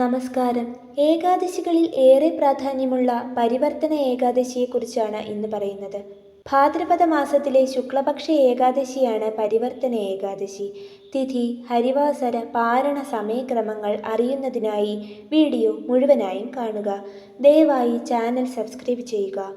നമസ്കാരം. ഏകാദശികളിൽ ഏറെ പ്രാധാന്യമുള്ള പരിവർത്തന ഏകാദശിയെക്കുറിച്ചാണ് ഇന്ന് പറയുന്നത്. ഭാദ്രപദ മാസത്തിലെ ശുക്ലപക്ഷ ഏകാദശിയാണ് പരിവർത്തന ഏകാദശി. തിഥി, ഹരിവാസര, പാരണ സമയക്രമങ്ങൾ അറിയുന്നതിനായി വീഡിയോ മുഴുവനായും കാണുക. ദയവായി ചാനൽ സബ്സ്ക്രൈബ് ചെയ്യുക.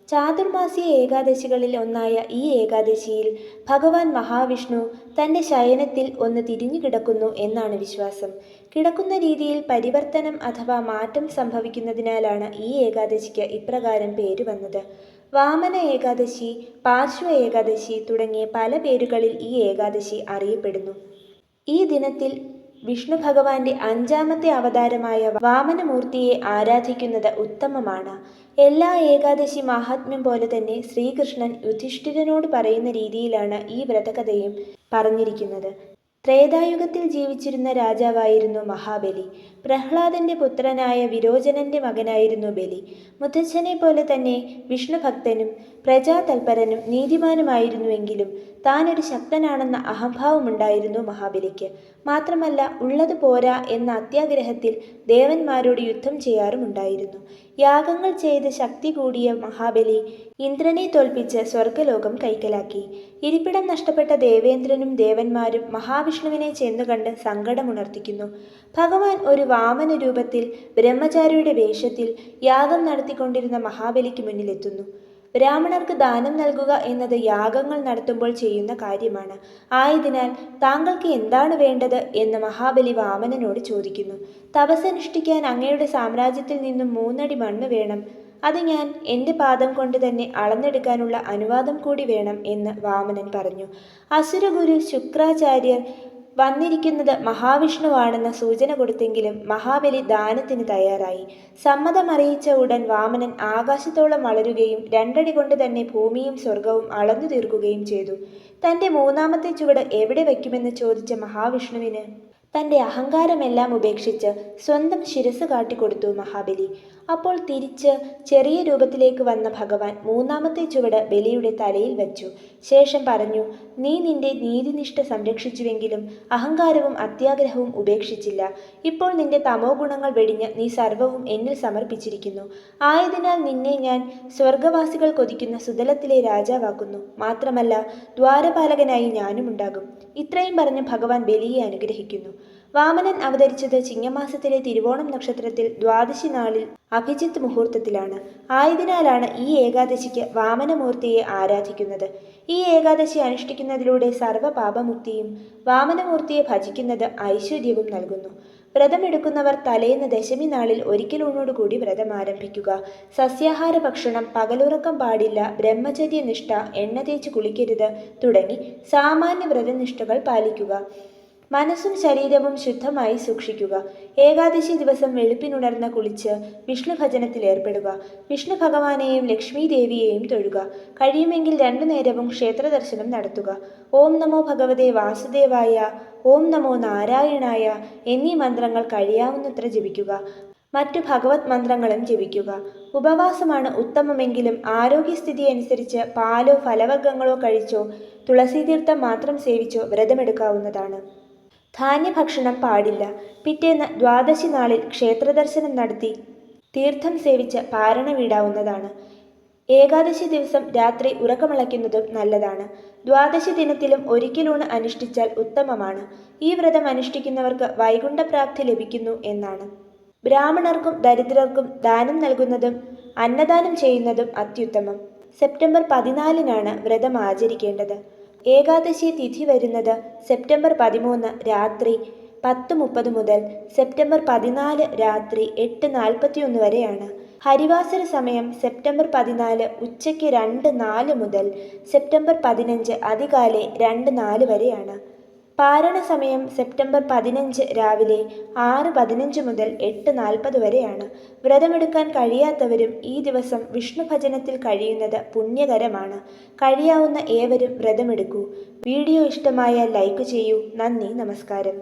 ചാതുർമാസ്യ ഏകാദശികളിൽ ഒന്നായ ഈ ഏകാദശിയിൽ ഭഗവാൻ മഹാവിഷ്ണു തൻ്റെ ശയനത്തിൽ ഒന്ന് തിരിഞ്ഞു കിടക്കുന്നു എന്നാണ് വിശ്വാസം. കിടക്കുന്ന രീതിയിൽ പരിവർത്തനം അഥവാ മാറ്റം സംഭവിക്കുന്നതിനാലാണ് ഈ ഏകാദശിക്ക് ഇപ്രകാരം പേര് വന്നത്. വാമന ഏകാദശി, പാർശ്വ ഏകാദശി തുടങ്ങിയ പല പേരുകളിൽ ഈ ഏകാദശി അറിയപ്പെടുന്നു. ഈ ദിനത്തിൽ വിഷ്ണു ഭഗവാന്റെ അഞ്ചാമത്തെ അവതാരമായ വാമനമൂർത്തിയെ ആരാധിക്കുന്നത് ഉത്തമമാണ്. എല്ലാ ഏകാദശി മാഹാത്മ്യം പോലെ തന്നെ ശ്രീകൃഷ്ണൻ യുധിഷ്ഠിരനോട് പറയുന്ന രീതിയിലാണ് ഈ വ്രതകഥയും പറഞ്ഞിരിക്കുന്നത്. ത്രേതായുഗത്തിൽ ജീവിച്ചിരുന്ന രാജാവായിരുന്നു മഹാബലി. പ്രഹ്ലാദന്റെ പുത്രനായ വിരോചനന്റെ മകനായിരുന്നു ബലി. മുത്തച്ഛനെ പോലെ തന്നെ വിഷ്ണുഭക്തനും പ്രജാതൽപരനും നീതിമാനുമായിരുന്നുവെങ്കിലും താനൊരു ശക്തനാണെന്ന അഹംഭാവമുണ്ടായിരുന്നു മഹാബലിക്ക്. മാത്രമല്ല, ഉള്ളത് പോരാ എന്ന അത്യാഗ്രഹത്തിൽ ദേവന്മാരോട് യുദ്ധം ചെയ്യാറുമുണ്ടായിരുന്നു. യാഗങ്ങൾ ചെയ്ത് ശക്തി കൂടിയ മഹാബലി ഇന്ദ്രനെ തോൽപ്പിച്ച് സ്വർഗലോകം കൈക്കലാക്കി. ഇരിപ്പിടം നഷ്ടപ്പെട്ട ദേവേന്ദ്രനും ദേവന്മാരും മഹാവിഷ്ണുവിനെ ചെന്നുകണ്ട് സങ്കടമുണർത്തിക്കുന്നു. ഭഗവാൻ ഒരു വാമന രൂപത്തിൽ ബ്രഹ്മചാരിയുടെ വേഷത്തിൽ യാഗം നടത്തിക്കൊണ്ടിരുന്ന മഹാബലിക്ക് മുന്നിലെത്തുന്നു. ബ്രാഹ്മണർക്ക് ദാനം നൽകുക എന്നത് യാഗങ്ങൾ നടത്തുമ്പോൾ ചെയ്യുന്ന കാര്യമാണ്. ആയതിനാൽ താങ്കൾക്ക് എന്താണ് വേണ്ടത് എന്ന് മഹാബലി വാമനനോട് ചോദിക്കുന്നു. തപസ്സനുഷ്ഠിക്കാൻ അങ്ങയുടെ സാമ്രാജ്യത്തിൽ നിന്നും 3 അടി മണ്ണ് വേണം. അത് ഞാൻ എൻ്റെ പാദം കൊണ്ട് തന്നെ അളന്നെടുക്കാനുള്ള അനുവാദം കൂടി വേണം എന്ന് വാമനൻ പറഞ്ഞു. അസുരഗുരു ശുക്രാചാര്യർ വന്നിരിക്കുന്നത് മഹാവിഷ്ണുവാണെന്ന സൂചന കൊടുത്തെങ്കിലും മഹാബലി ദാനത്തിന് തയ്യാറായി. സമ്മതമറിയിച്ച ഉടൻ വാമനൻ ആകാശത്തോളം വളരുകയും 2 അടി കൊണ്ട് തന്നെ ഭൂമിയും സ്വർഗവും അളന്നു തീർക്കുകയും ചെയ്തു. തൻ്റെ 3ാമത്തെ ചുവട് എവിടെ വയ്ക്കുമെന്ന് ചോദിച്ച മഹാവിഷ്ണുവിന് തൻ്റെ അഹങ്കാരമെല്ലാം ഉപേക്ഷിച്ച് സ്വന്തം ശിരസ് കാട്ടിക്കൊടുത്തു മഹാബലി. അപ്പോൾ തിരിച്ച് ചെറിയ രൂപത്തിലേക്ക് വന്ന ഭഗവാൻ 3ാമത്തെ ചുവട് ബലിയുടെ തലയിൽ വച്ചു. ശേഷം പറഞ്ഞു, നീ നിന്റെ നീതിനിഷ്ഠ സംരക്ഷിച്ചുവെങ്കിലും അഹങ്കാരവും അത്യാഗ്രഹവും ഉപേക്ഷിച്ചില്ല. ഇപ്പോൾ നിന്റെ തമോ ഗുണങ്ങൾ വെടിഞ്ഞ് നീ സർവവും എന്നിൽ സമർപ്പിച്ചിരിക്കുന്നു. ആയതിനാൽ നിന്നെ ഞാൻ സ്വർഗവാസികൾ കൊതിക്കുന്ന സുതലത്തിലെ രാജാവാക്കുന്നു. മാത്രമല്ല, ദ്വാരപാലകനായി ഞാനും ഉണ്ടാകും. ഇത്രയും പറഞ്ഞ് ഭഗവാൻ ബലിയെ അനുഗ്രഹിക്കുന്നു. വാമനൻ അവതരിച്ചത് ചിങ്ങമാസത്തിലെ തിരുവോണം നക്ഷത്രത്തിൽ ദ്വാദശി നാളിൽ അഭിജിത്ത് മുഹൂർത്തത്തിലാണ്. ആയതിനാലാണ് ഈ ഏകാദശിക്ക് വാമനമൂർത്തിയെ ആരാധിക്കുന്നത്. ഈ ഏകാദശി അനുഷ്ഠിക്കുന്നതിലൂടെ സർവ്വപാപമുക്തിയും വാമനമൂർത്തിയെ ഭജിക്കുന്നത് ഐശ്വര്യവും നൽകുന്നു. വ്രതമെടുക്കുന്നവർ തലേന്ന് ദശമി നാളിൽ ഒരിക്കലൂണോടുകൂടി വ്രതം ആരംഭിക്കുക. സസ്യാഹാര ഭക്ഷണം, പകലുറക്കം പാടില്ല, ബ്രഹ്മചര്യനിഷ്ഠ, എണ്ണ തേച്ച് കുളിക്കരുത് തുടങ്ങി സാമാന്യ വ്രതനിഷ്ഠകൾ പാലിക്കുക. മനസ്സും ശരീരവും ശുദ്ധമായി സൂക്ഷിക്കുക. ഏകാദശി ദിവസം വെളുപ്പിനുണർന്ന് കുളിച്ച് വിഷ്ണു ഭജനത്തിൽ ഏർപ്പെടുക. വിഷ്ണു ഭഗവാനെയും ലക്ഷ്മി ദേവിയെയും തൊഴുക. കഴിയുമെങ്കിൽ 2 നേരവും ക്ഷേത്ര ദർശനം നടത്തുക. ഓം നമോ ഭഗവതേ വാസുദേവായ, ഓം നമോ നാരായണായ എന്നീ മന്ത്രങ്ങൾ കഴിയാവുന്നത്ര ജപിക്കുക. മറ്റു ഭഗവത് മന്ത്രങ്ങളും ജപിക്കുക. ഉപവാസമാണ് ഉത്തമമെങ്കിലും ആരോഗ്യസ്ഥിതി അനുസരിച്ച് പാലോ ഫലവർഗ്ഗങ്ങളോ കഴിച്ചോ തുളസീതീർത്ഥം മാത്രം സേവിച്ചോ വ്രതമെടുക്കാവുന്നതാണ്. ധാന്യഭക്ഷണം പാടില്ല. പിറ്റേന്ന് ദ്വാദശി നാളിൽ ക്ഷേത്രദർശനം നടത്തി തീർത്ഥം സേവിച്ച് പാരണ വീടാവുന്നതാണ്. ഏകാദശി ദിവസം രാത്രി ഉറക്കമിളയ്ക്കുന്നതും നല്ലതാണ്. ദ്വാദശി ദിനത്തിലും ഒരിക്കലൂണ് അനുഷ്ഠിച്ചാൽ ഉത്തമമാണ്. ഈ വ്രതം അനുഷ്ഠിക്കുന്നവർക്ക് വൈകുണ്ഠപ്രാപ്തി ലഭിക്കുന്നു എന്നാണ്. ബ്രാഹ്മണർക്കും ദരിദ്രർക്കും ദാനം നൽകുന്നതും അന്നദാനം ചെയ്യുന്നതും അത്യുത്തമം. സെപ്റ്റംബർ 14-നാണ് വ്രതം ആചരിക്കേണ്ടത്. ഏകാദശി തിഥി വരുന്നത് സെപ്റ്റംബർ 13 രാത്രി 10:30 മുതൽ സെപ്റ്റംബർ 14 രാത്രി 8:41 വരെയാണ്. ഹരിവാസര സമയം സെപ്റ്റംബർ 14 ഉച്ചയ്ക്ക് 2:04 മുതൽ സെപ്റ്റംബർ 15 അതികാലെ 2:04 വരെയാണ്. പാരണ സമയം സെപ്റ്റംബർ 15 രാവിലെ 6:15 മുതൽ 8:40 വരെയാണ്. വ്രതമെടുക്കാൻ കഴിയാത്തവരും ഈ ദിവസം വിഷ്ണു ഭജനത്തിൽ കഴിയുന്നത് പുണ്യകരമാണ്. കഴിയാവുന്ന ഏവരും വ്രതമെടുക്കൂ. വീഡിയോ ഇഷ്ടമായാൽ ലൈക്ക് ചെയ്യൂ. നന്ദി, നമസ്കാരം.